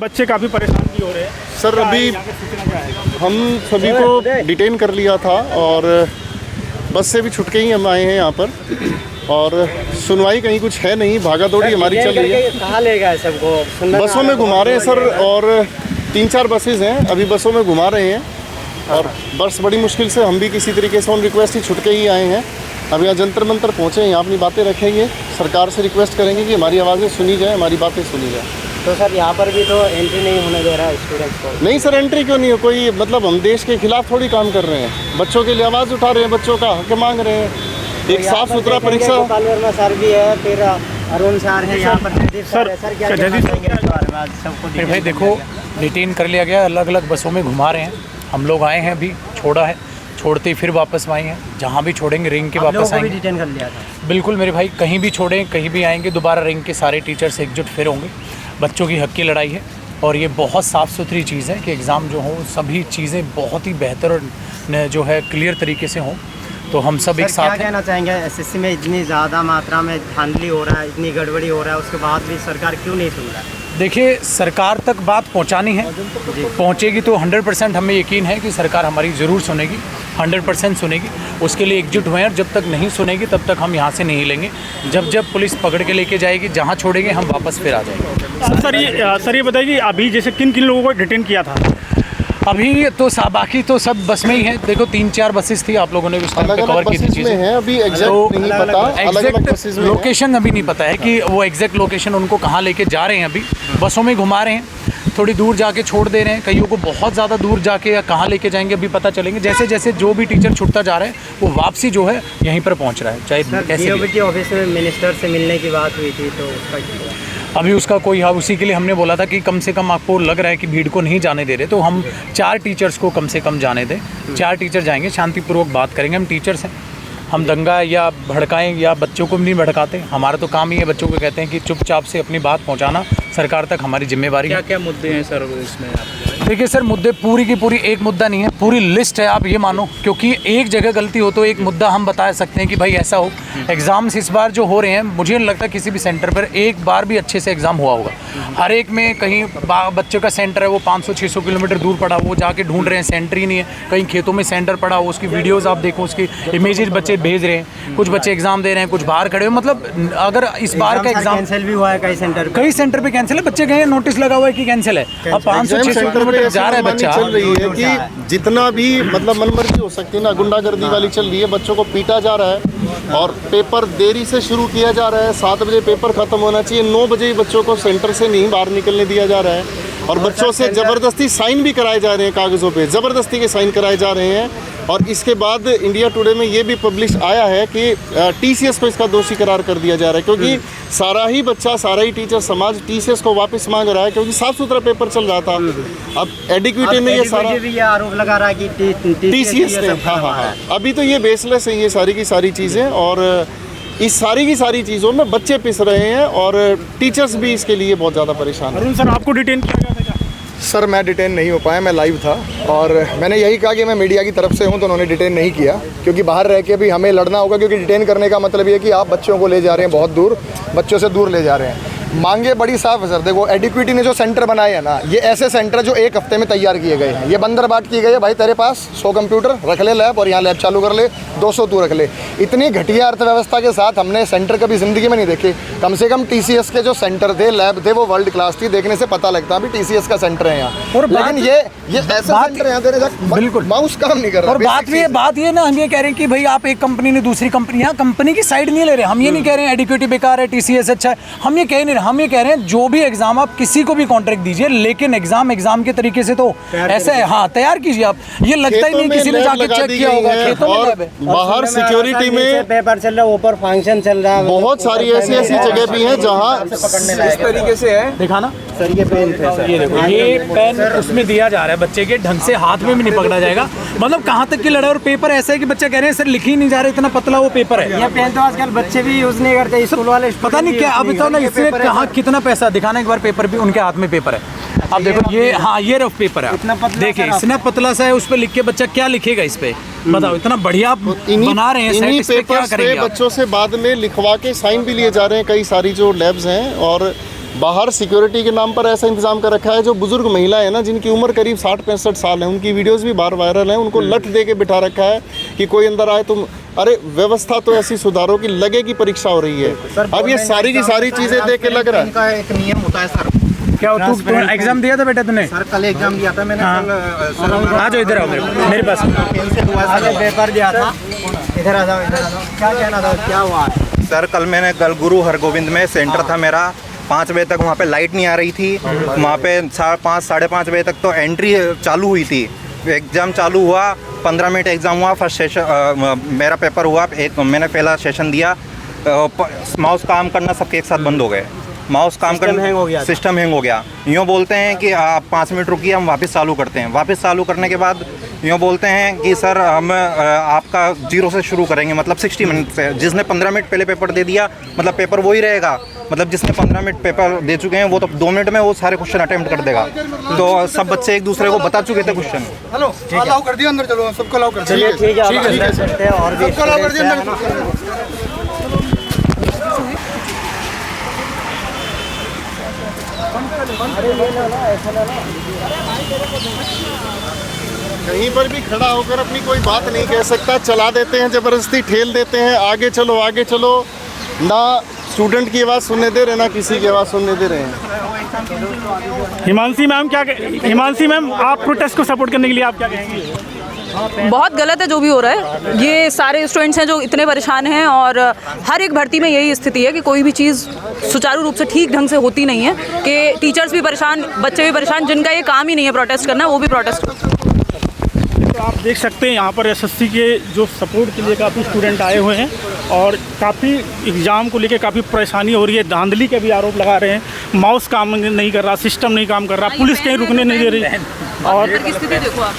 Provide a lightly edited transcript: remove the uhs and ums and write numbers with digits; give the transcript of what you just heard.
बच्चे काफ़ी परेशान भी हो रहे हैं सर। अभी हम सभी को डिटेन कर लिया था और बस से भी छुट के ही हम आए हैं यहाँ पर, और सुनवाई कहीं कुछ है नहीं, भागा दौड़ी हमारी चल रही है। कहाँ ले गए सबको? बसों में घुमा रहे हैं सर, और 3-4 बसेज हैं, अभी बसों में घुमा रहे हैं। और बस बड़ी मुश्किल से, हम भी किसी तरीके से ऑन रिक्वेस्ट ही छुट के ही आए हैं। अब यहाँ जंतर मंतर पहुँचे हैं, यहाँ अपनी बातें रखेंगे, सरकार से रिक्वेस्ट करेंगे कि हमारी आवाज़ें सुनी जाए, हमारी बातें सुनी जाए। तो सर यहाँ पर भी तो एंट्री नहीं होने दे रहा है स्टूडेंट्स को? नहीं सर, एंट्री क्यों नहीं है? कोई मतलब हम देश के खिलाफ थोड़ी काम कर रहे हैं, बच्चों के लिए आवाज़ उठा रहे हैं, बच्चों का हक मांग रहे हैं। एक साफ सुथरा परीक्षा। गोपाल वर्मा सर भी है, फिर अरुण सर है यहाँ पर, जयदीप सर है। सर क्या कहना चाहेंगे इस बारे में? आज सबको फिर भाई देखो, डिटेन कर लिया गया, अलग अलग बसों में घुमा रहे हैं। हम लोग आए हैं, अभी छोड़ा है, छोड़ते ही फिर वापस आए हैं। जहाँ भी छोड़ेंगे रिंग के वापस आएंगे। डिटेन कर लिया था? बिल्कुल मेरे भाई, कहीं भी छोड़ें कहीं भी आएंगे, दोबारा रिंग के सारे टीचर्स एकजुट फिर होंगे। बच्चों की हक की लड़ाई है, और ये बहुत साफ़ सुथरी चीज़ है कि एग्ज़ाम जो हो सभी चीज़ें बहुत ही बेहतर और जो है क्लियर तरीके से हों। तो हम सब एक साथ क्या कहना चाहेंगे? एसएससी में इतनी ज़्यादा मात्रा में धांधली हो रहा है, इतनी गड़बड़ी हो रहा है, उसके बाद भी सरकार क्यों नहीं सुन रहा है? देखिए, सरकार तक बात पहुंचानी है, पहुंचेगी तो 100% हमें यकीन है कि सरकार हमारी ज़रूर सुनेगी, 100% सुनेगी। उसके लिए एकजुट हुए हैं, और जब तक नहीं सुनेगी तब तक हम यहाँ से नहीं लेंगे। जब पुलिस पकड़ के लेके जाएगी, जहाँ छोड़ेंगे हम वापस फिर आ जाएंगे। सर ये बताइए कि अभी जैसे किन किन लोगों को डिटेन किया था? अभी तो बाकी तो सब बस में ही है। देखो 3-4 बसेस थी, आप लोगों ने उस टाइम पे कवर की थी चीज़ें। अभी एग्जैक्ट नहीं पता, अलग-अलग बसेस में लोकेशन अभी नहीं पता है कि वो एग्जैक्ट लोकेशन उनको कहाँ लेके जा रहे हैं। अभी बसों में घुमा रहे हैं, थोड़ी दूर जाके छोड़ दे रहे हैं, कईयों को बहुत ज़्यादा दूर जाके या कहाँ लेके जाएंगे अभी पता चलेंगे। जैसे जैसे जो भी टीचर छुटता जा रहा है वो वापसी जो है यहीं पर पहुँच रहा है, चाहे कैसे भी। ऑफिस में मिनिस्टर से मिलने की बात हुई थी, तो उसका अभी उसका कोई, हाँ उसी के लिए हमने बोला था कि कम से कम आपको लग रहा है कि भीड़ को नहीं जाने दे रहे, तो हम 4 टीचर्स को कम से कम जाने दें। 4 टीचर जाएंगे, शांतिपूर्वक बात करेंगे। हम टीचर्स हैं, हम दंगा या भड़काएं या बच्चों को भी नहीं भड़काते। हमारा तो काम ही है, बच्चों को कहते हैं कि चुपचाप से अपनी बात पहुंचाना सरकार तक हमारी जिम्मेवारी है। क्या मुद्दे हैं सर इसमें? देखिए सर, मुद्दे पूरी की पूरी एक मुद्दा नहीं है, पूरी लिस्ट है, आप ये मानो। क्योंकि एक जगह गलती हो तो एक मुद्दा हम बता सकते हैं कि भाई ऐसा हो। एग्ज़ाम्स इस बार जो हो रहे हैं, मुझे नहीं लगता किसी भी सेंटर पर एक बार भी अच्छे से एग्ज़ाम हुआ होगा। हर एक में कहीं बच्चों का सेंटर है वो 500-600 किलोमीटर दूर पड़ा, वो जाके ढूंढ रहे हैं, सेंटर ही नहीं है। कहीं खेतों में सेंटर पड़ा हो, उसकी वीडियोज़ आप देखो, उसकी इमेजेस बच्चे भेज रहे हैं। कुछ बच्चे एग्ज़ाम दे रहे हैं, कुछ बाहर खड़े हुए। मतलब अगर इस बार का एग्ज़ाम कैंसिल भी हुआ है, कई सेंटर पे कैंसिल है, बच्चे गए, नोटिस लगा हुआ है कि कैंसिल है। अब 500-600 किलोमीटर जा रहा है बच्चा। चल रही है कि जितना भी मतलब मनमर्जी हो सकती है ना, गुंडागर्दी वाली चल रही है, बच्चों को पीटा जा रहा है, और पेपर देरी से शुरू किया जा रहा है। 7 बजे पेपर खत्म होना चाहिए, 9 बजे ही बच्चों को सेंटर से नहीं बाहर निकलने दिया जा रहा है, और बच्चों से ज़बरदस्ती साइन भी कराए जा रहे हैं, कागज़ों पे ज़बरदस्ती के साइन कराए जा रहे हैं। और इसके बाद इंडिया टुडे में ये भी पब्लिश आया है कि टीसीएस को इसका दोषी करार कर दिया जा रहा है, क्योंकि सारा ही बच्चा, सारा ही टीचर समाज टीसीएस को वापस मांग रहा है, क्योंकि साफ सुथरा पेपर चल रहा था। अब एडिक्विटी में ये सारा आरोप लगा रहा है कि टीसीएस ने, हाँ, अभी तो ये बेसलेस है ये सारी की सारी चीज़ें, और इस सारी की सारी चीज़ों में बच्चे पिस रहे हैं, और टीचर्स भी इसके लिए बहुत ज़्यादा परेशान हैं। अरुण सर, आपको डिटेन किया गया था क्या? सर मैं डिटेन नहीं हो पाया, मैं लाइव था, और मैंने यही कहा कि मैं मीडिया की तरफ से हूं, तो उन्होंने डिटेन नहीं किया, क्योंकि बाहर रह के भी हमें लड़ना होगा। क्योंकि डिटेन करने का मतलब ये है कि आप बच्चों को ले जा रहे हैं बहुत दूर, बच्चों से दूर ले जा रहे हैं। मांगे बड़ी साफ है सर। देखो, एडिक्विटी ने जो सेंटर बनाए हैं ना, ये ऐसे सेंटर जो 1 हफ्ते में तैयार किए गए हैं। ये बंदरबाट की गई है, भाई तेरे पास 100 कंप्यूटर रख ले लैब, और यहाँ लैब चालू कर ले, 200 तू रख ले। इतनी घटिया अर्थव्यवस्था के साथ हमने सेंटर कभी ज़िंदगी में नहीं देखे। कम से कम टीसीएस के जो सेंटर थे, लैब थे, वो वर्ल्ड क्लास थी, देखने से पता लगता अभी टीसीएस का सेंटर है यहाँ। और लेकिन ये ऐसा सेंटर यहाँ देने बिल्कुल माउस काम नहीं कर रहा। और बात ये ना, हम ये कह रहे हैं कि भाई आप एक कंपनी ने दूसरी कंपनी, यहाँ कंपनी की साइड नहीं ले रहे। हम ये नहीं कह रहे हैं एडिक्विटी बेकार है, टीसीएस अच्छा है, हम ये कह नहीं रहे। हम ये कह रहे हैं जो भी एग्जाम आप किसी को भी कॉन्ट्रैक्ट दीजिए, लेकिन एग्जाम के तरीके से तो ऐसे है, हाँ तैयार कीजिए आप। ये लगता ही नहीं किसी ने जाके चेक किया होगा। खेतों में लैब है, बाहर सिक्योरिटी में पेपर चल रहा है, ऊपर फंक्शन चल रहा है, बहुत सारी ऐसी जगह भी हैं जहाँ इस तरीके से है। दिखाना सर, ये पेन थे सर, ये देखो, ये पेन उसमें दिया जा रहा है बच्चे के, ढंग से हाथ में भी नहीं पकड़ा जाएगा। मतलब कहाँ तक की लड़ाई। और पेपर ऐसा है कि बच्चा कह रहे हैं सर लिख ही नहीं जा रहा, इतना पतला वो पेपर है। ये पेन तो आजकल बच्चे भी यूज नहीं करते, स्कूल वाले पता नहीं क्या। अब तो ना इससे कहाँ कितना पैसा दिखाना, एक बार पेपर भी उनके हाथ में पेपर है। अब देखो ये, हाँ ये रफ पेपर है, देखिए इतना पतला सा है, उस पे लिख के बच्चा क्या लिखेगा इस पे, बताओ। इतना बढ़िया बना रहे हैं, इन्हीं पेपर्स पे बच्चों से बाद में लिखवा के साइन भी लिए जा रहे हैं कई सारी जो लैब्स हैं। और बाहर सिक्योरिटी के नाम पर ऐसा इंतजाम कर रखा है, जो बुजुर्ग महिलाएं हैं ना, जिनकी उम्र करीब 60-65 साल है, उनकी वीडियोस भी बाहर वायरल हैं, उनको लठ दे के बिठा रखा है कि कोई अंदर आए तुम। अरे व्यवस्था तो ऐसी सुधारो कि लगे कि परीक्षा हो रही है। अब ये सारी की सारी चीज़ें देख के लग रहा है। इनका एक नियम होता है सर। क्या तू एग्जाम दिया था बेटा तूने? सर कल एग्जाम दिया था मैंने। कल आ जाओ इधर आओ मेरे पास। पेपर दिया था। इधर आ जाओ, इधर आ जाओ। क्या कहना था, क्या हुआ? सर कल गुरु हरगोविंद में सेंटर था मेरा। 5 बजे तक वहाँ पे लाइट नहीं आ रही थी। वहाँ पे 5 साढ़े 5 बजे तक तो एंट्री चालू हुई थी। एग्ज़ाम चालू हुआ, 15 मिनट एग्ज़ाम हुआ, फर्स्ट सेशन मेरा पेपर हुआ। मैंने पहला सेशन दिया, माउस काम करना सबके एक साथ बंद हो गए। माउस काम करना, सिस्टम हैंग हो गया। यूँ बोलते हैं कि आप 5 मिनट रुकिए, हम वापस चालू करते हैं। वापस चालू करने के बाद यूँ बोलते हैं कि सर हम आपका 0 से शुरू करेंगे, मतलब 60 मिनट से। जिसने 15 मिनट पहले पेपर दे दिया, मतलब पेपर वही रहेगा। मतलब जिसने 15 मिनट पेपर दे चुके हैं, वो तो 2 मिनट में वो सारे क्वेश्चन अटेम्प्ट कर देगा। तो सब बच्चे एक दूसरे को बता चुके थे क्वेश्चन। हेलो, अलाउ कर दिया अंदर, चलो सबको अलाउ कर चलिए ठीक है, ठीक है चलते हैं। और भी सबको अलाउ कर दिया अंदर। कहीं पर भी खड़ा होकर अपनी कोई बात नहीं कह सकता, चला देते हैं, ज़बरदस्ती ठेल देते हैं, आगे चलो आगे चलो। ना स्टूडेंट की आवाज़ सुनने दे रहे, ना किसी की आवाज़ सुनने दे रहे हैं। हिमांशी मैम, आप प्रोटेस्ट को सपोर्ट करने के लिए आप क्या कहेंगी? बहुत गलत है जो भी हो रहा है। ये सारे स्टूडेंट्स हैं जो इतने परेशान हैं, और हर एक भर्ती में यही स्थिति है कि कोई भी चीज़ सुचारू रूप से ठीक ढंग से होती नहीं है, कि टीचर्स भी परेशान, बच्चे भी परेशान। जिनका ये काम ही नहीं है प्रोटेस्ट करना, वो भी प्रोटेस्ट करते हैं। तो आप देख सकते हैं यहाँ पर एसएससी के जो सपोर्ट के लिए काफ़ी स्टूडेंट आए हुए हैं, और काफ़ी एग्ज़ाम को लेके काफ़ी परेशानी हो रही है। धांधली के भी आरोप लगा रहे हैं, माउस काम नहीं कर रहा, सिस्टम नहीं काम कर रहा, पुलिस कहीं रुकने नहीं दे रही। और स्थिति देखो आप।